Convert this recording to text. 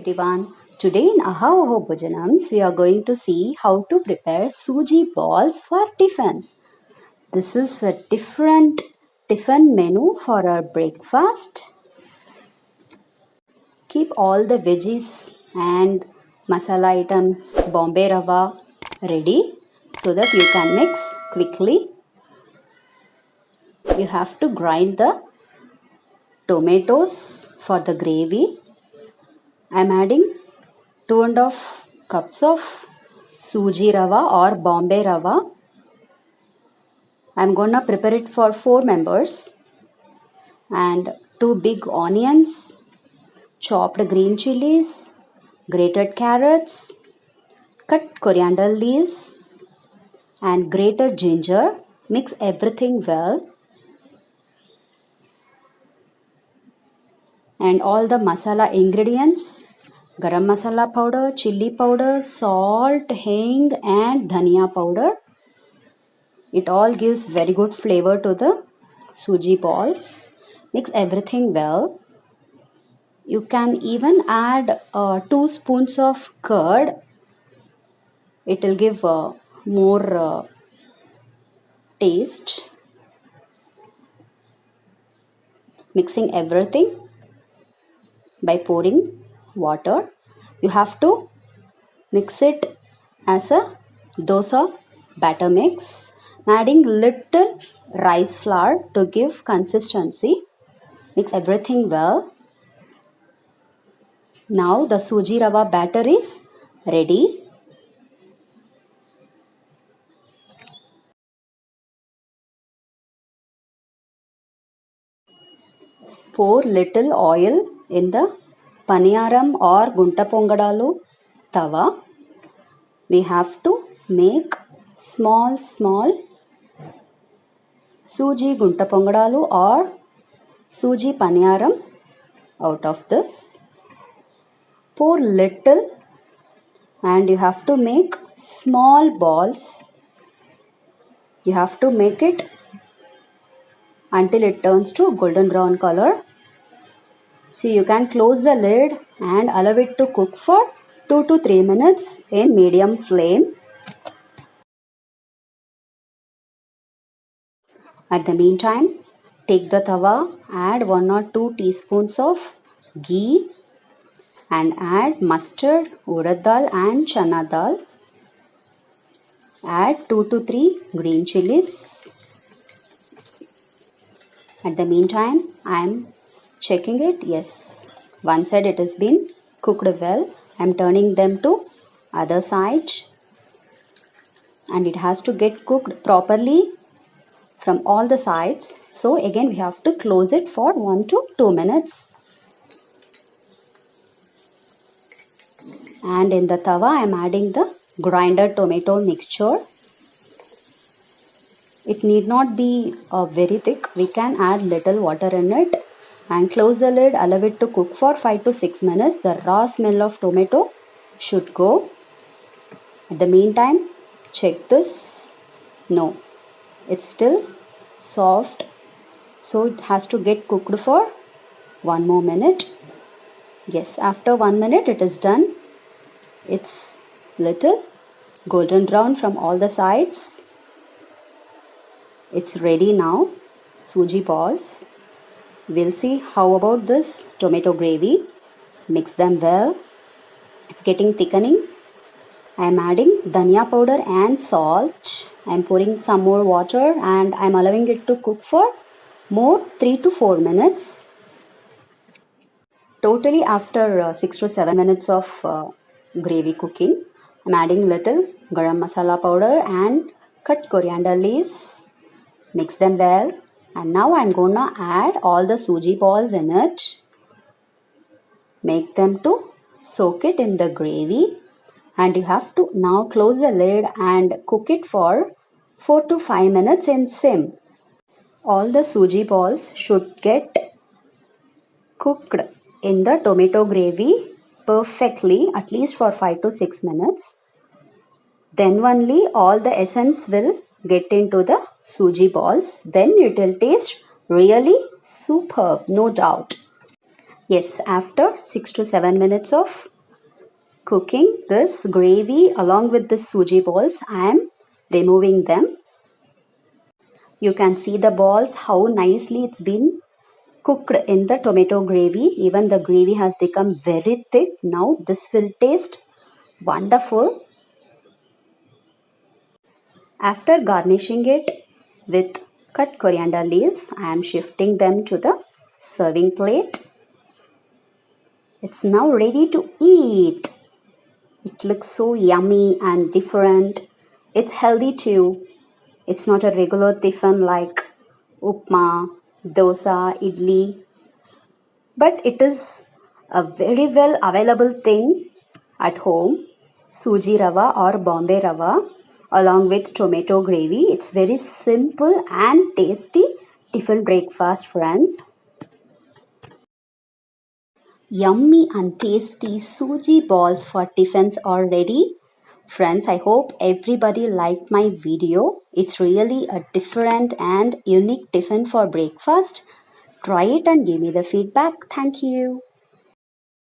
everyone. Today in Aha Oho Bhojanams, we are going to see how to prepare suji balls for tiffins. This is a different tiffin menu for our breakfast. Keep all the veggies and masala items, Bombay Rava ready so that you can mix quickly. You have to grind the tomatoes for the gravy. I am adding 2.5 cups of suji rava or Bombay rava. I am gonna prepare it for 4 members. And 2 big onions, chopped green chilies, grated carrots, cut coriander leaves and grated ginger. Mix everything well. And all the masala ingredients, garam masala powder, chili powder, salt, hing and dhania powder. It all gives very good flavor to the suji balls. Mix everything well. You can even add 2 spoons of curd. It will give more taste. Mixing everything by pouring water. You have to mix it as a dosa batter mix. Adding little rice flour to give consistency. Mix everything well. Now the suji rava batter is ready. Pour little oil in the paniyaram or gunta pongadalu tawa. We have to make small suji gunta pongadalu or suji paniyaram out of this. Pour little and you have to make small balls. You have to make it until it turns to golden brown color. So you can close the lid and allow it to cook for 2 to 3 minutes in medium flame. At the meantime, take the tawa, add 1 or 2 teaspoons of ghee and add mustard, urad dal and chana dal. Add 2 to 3 green chilies. At the meantime, I am checking it. Yes, one side it has been cooked well. I am turning them to other side and it has to get cooked properly from all the sides. So again we have to close it for 1 to 2 minutes. And in the tawa I am adding the grinded tomato mixture. It need not be very thick. We can add little water in it and close the lid. Allow it to cook for 5 to 6 minutes. The raw smell of tomato should go. At the meantime, check this. No, it's still soft. So it has to get cooked for 1 more minute. Yes, after 1 minute it is done. It's little golden brown from all the sides. It's ready now. Suji balls. We'll see how about this tomato gravy. Mix them well. It's getting thickening. I am adding dhania powder and salt. I am pouring some more water and I am allowing it to cook for more 3 to 4 minutes. Totally after 6 to 7 minutes of gravy cooking, I am adding little garam masala powder and cut coriander leaves. Mix them well and now I am gonna add all the suji balls in it. Make them to soak it in the gravy and you have to now close the lid and cook it for 4 to 5 minutes in sim. All the suji balls should get cooked in the tomato gravy perfectly at least for 5 to 6 minutes. Then only all the essence will get into the suji balls. Then it will taste really superb, no doubt. Yes, after 6 to 7 minutes of cooking this gravy along with the suji balls. I am removing them. You can see the balls, how nicely it's been cooked in the tomato gravy. Even the gravy has become very thick. Now this will taste wonderful. After garnishing it with cut coriander leaves, I am shifting them to the serving plate. It's now ready to eat. It looks so yummy and different. It's healthy too. It's not a regular tiffin like upma, dosa, idli, but it is a very well available thing at home. Suji rava or Bombay rava along with tomato gravy. It's very simple and tasty tiffin breakfast, friends. Yummy and tasty suji balls for tiffins are ready. Friends, I hope everybody liked my video. It's really a different and unique tiffin for breakfast. Try it and give me the feedback. Thank you.